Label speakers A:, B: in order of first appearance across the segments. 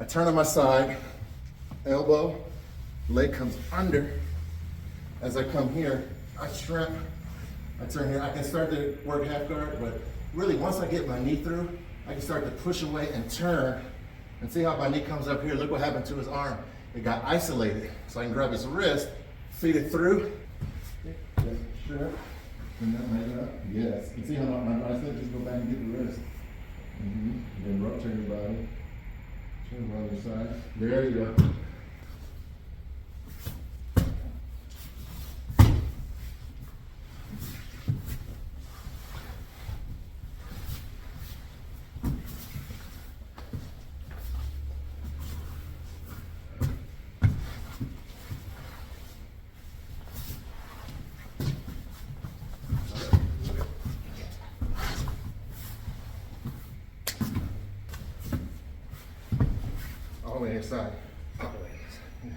A: I turn on my side, elbow, leg comes under. As I come here, I shrimp, I turn here. I can start to work half guard, but really once I get my knee through, I can start to push away and turn. And see how my knee comes up here? Look what happened to his arm. It got isolated. So I can grab his wrist, feed it through. Just shrimp. And then make it up. Yes. You see how my bicep just go back and get the wrist. Then rotate your body. Turn on the other side. There you go. All the way inside. All the way inside. Yeah.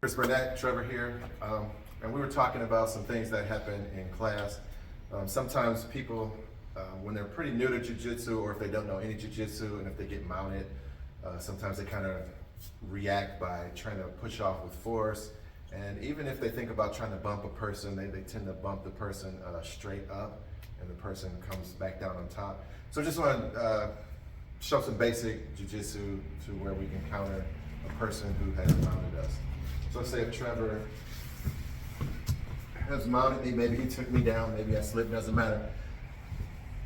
A: Chris Burnett, Trevor here, and we were talking about some things that happen in class. Sometimes people, when they're pretty new to jiu-jitsu, or if they don't know any jiu-jitsu, and if they get mounted, sometimes they kind of react by trying to push off with force. And even if they think about trying to bump a person, they tend to bump the person straight up, and the person comes back down on top. So just want to show some basic jiu-jitsu to where we can counter a person who has mounted us. So let's say if Trevor has mounted me, maybe he took me down, maybe I slipped, doesn't matter.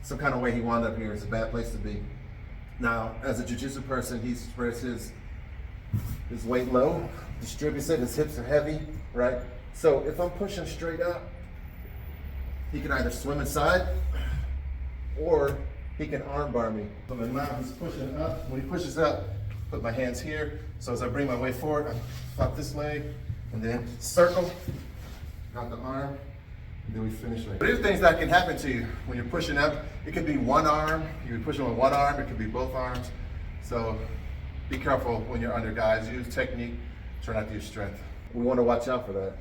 A: Some kind of way he wound up here is a bad place to be. Now, as a jiu-jitsu person, he spreads his weight low, distributes it, his hips are heavy, right? So if I'm pushing straight up, he can either swim inside or he can arm bar me. So now he's pushing up. When he pushes up, put my hands here. So as I bring my weight forward, I flop this leg and then circle, got the arm, and then we finish right. There's things that can happen to you when you're pushing up. It could be one arm, you can push with one arm, it could be both arms. So be careful when you're under guys. Use technique, try not to use strength. We want to watch out for that.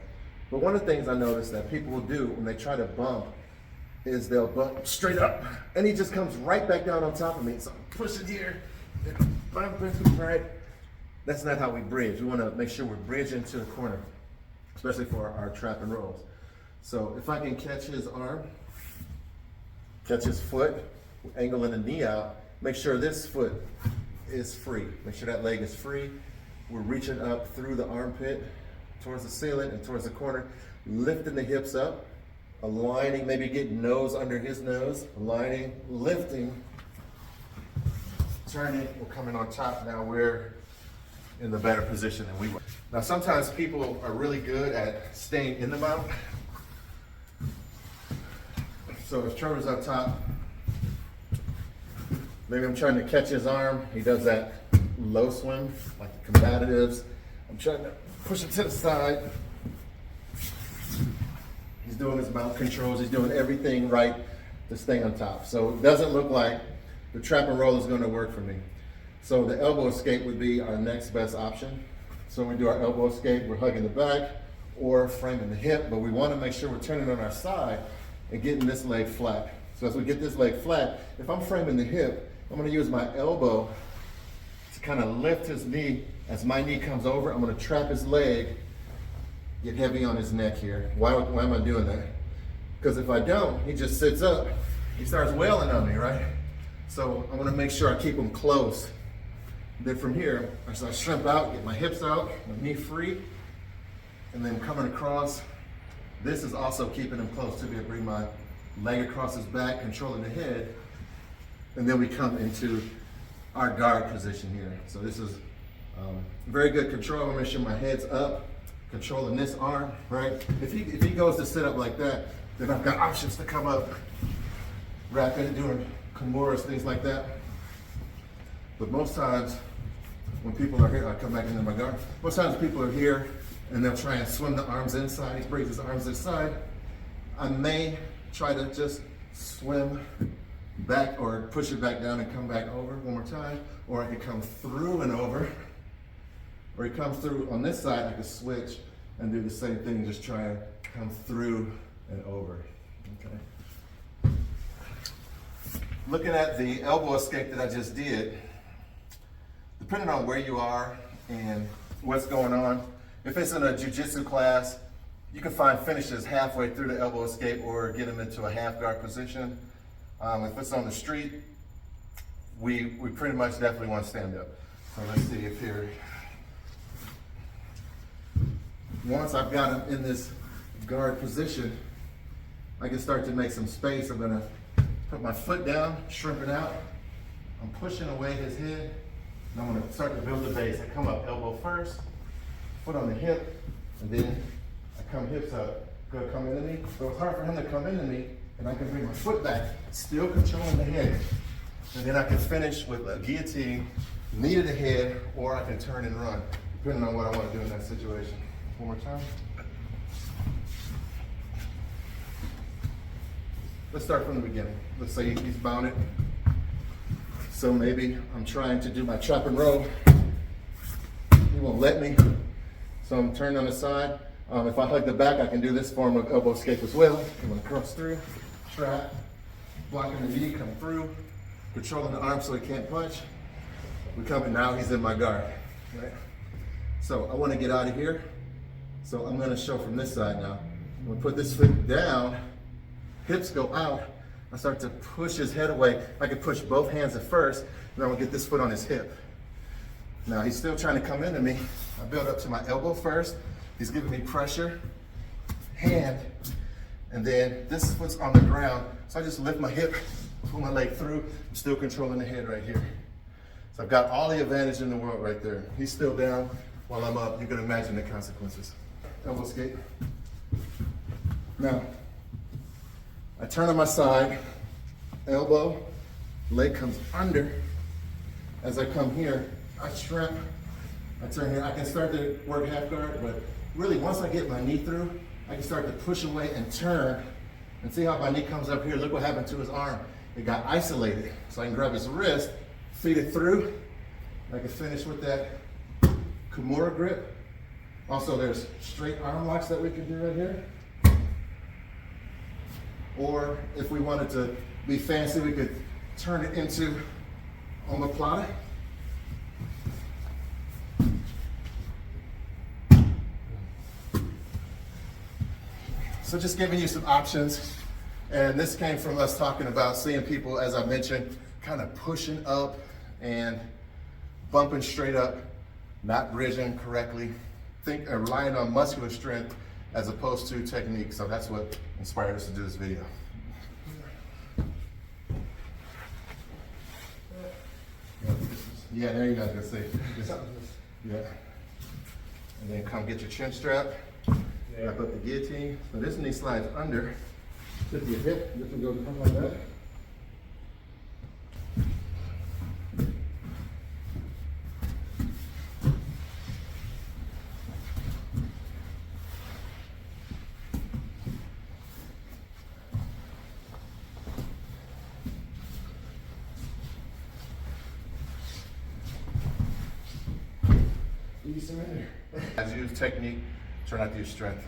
A: But one of the things I noticed that people will do when they try to bump is they'll bump straight up and he just comes right back down on top of me. So I'm pushing here, and bumping right. That's not how we bridge. We want to make sure we're bridging to the corner, especially for our trap and rolls. So if I can catch his arm, catch his foot, angling the knee out, make sure this foot is free. Make sure that leg is free. We're reaching up through the armpit towards the ceiling and towards the corner, lifting the hips up, aligning, maybe getting nose under his nose, aligning, lifting, turning, we're coming on top. Now we're in the better position than we were. Now sometimes people are really good at staying in the mount. So if Trevor's up top, maybe I'm trying to catch his arm. He does that low swim, like the combatives. I'm trying to push him to the side. He's doing his mount controls. He's doing everything right to stay on top. So it doesn't look like the trap and roll is going to work for me. So the elbow escape would be our next best option. So when we do our elbow escape, we're hugging the back or framing the hip, but we want to make sure we're turning on our side and getting this leg flat. So as we get this leg flat, if I'm framing the hip, I'm going to use my elbow to kind of lift his knee. As my knee comes over, I'm going to trap his leg, get heavy on his neck here. Why am I doing that? Because if I don't, he just sits up. He starts wailing on me, right? So I want to make sure I keep him close. Then from here, as I shrimp out, get my hips out, my knee free, and then coming across. This is also keeping him close to me. I bring my leg across his back, controlling the head, and then we come into our guard position here. So this is very good control. I'm gonna make sure my head's up, controlling this arm, right? If he goes to sit up like that, then I've got options to come up, rapping, doing Kimuras, things like that. But most times, when people are here, I come back into my guard. Most times people are here and they'll try and swim the arms inside. He brings his arms inside. I may try to just swim back or push it back down and come back over one more time. Or I could come through and over. Or he comes through on this side, I could switch and do the same thing, just try and come through and over, okay? Looking at the elbow escape that I just did, depending on where you are and what's going on, if it's in a jiu-jitsu class, you can find finishes halfway through the elbow escape or get them into a half guard position. If it's on the street, we pretty much definitely want to stand up. So let's see if here, once I've got him in this guard position, I can start to make some space. I'm gonna put my foot down, shrimp it out. I'm pushing away his head. And I'm gonna start to build the base. I come up elbow first, foot on the hip, and then I come hips up. Gonna come into me. So it's hard for him to come into me, and I can bring my foot back, still controlling the head. And then I can finish with a guillotine, knee to the head, or I can turn and run, depending on what I want to do in that situation. One more time. Let's start from the beginning. Let's say he's bounded. So maybe I'm trying to do my trap and roll. He won't let me. So I'm turned on the side. If I hug the back, I can do this form of elbow escape as well. I'm gonna cross through, trap, blocking the knee, come through, controlling the arm so he can't punch. We come in now, he's in my guard, right? So I wanna get out of here. So I'm gonna show from this side now. I'm gonna put this foot down, hips go out. I start to push his head away. I can push both hands at first, and I'm gonna get this foot on his hip. Now he's still trying to come into me. I build up to my elbow first. He's giving me pressure, hand, and then this foot's on the ground. So I just lift my hip, pull my leg through. I'm still controlling the head right here. So I've got all the advantage in the world right there. He's still down while I'm up. You can imagine the consequences. Elbow escape. Now, I turn on my side, elbow, leg comes under. As I come here, I shrimp, I turn here. I can start to work half guard, but really once I get my knee through, I can start to push away and turn. And see how my knee comes up here? Look what happened to his arm. It got isolated. So I can grab his wrist, feed it through. I can finish with that Kimura grip. Also, there's straight arm locks that we can do right here. Or if we wanted to be fancy, we could turn it into omoplata. So just giving you some options. And this came from us talking about seeing people, as I mentioned, kind of pushing up and bumping straight up, not bridging correctly, relying on muscular strength as opposed to technique. So that's what inspired us to do this video. Yeah, there you guys can see. Yeah. And then come get your chin strap. Wrap up the guillotine. So this knee slides under. Lift your hip. This one goes up like that. You surrender. As you use technique, try not to use strength.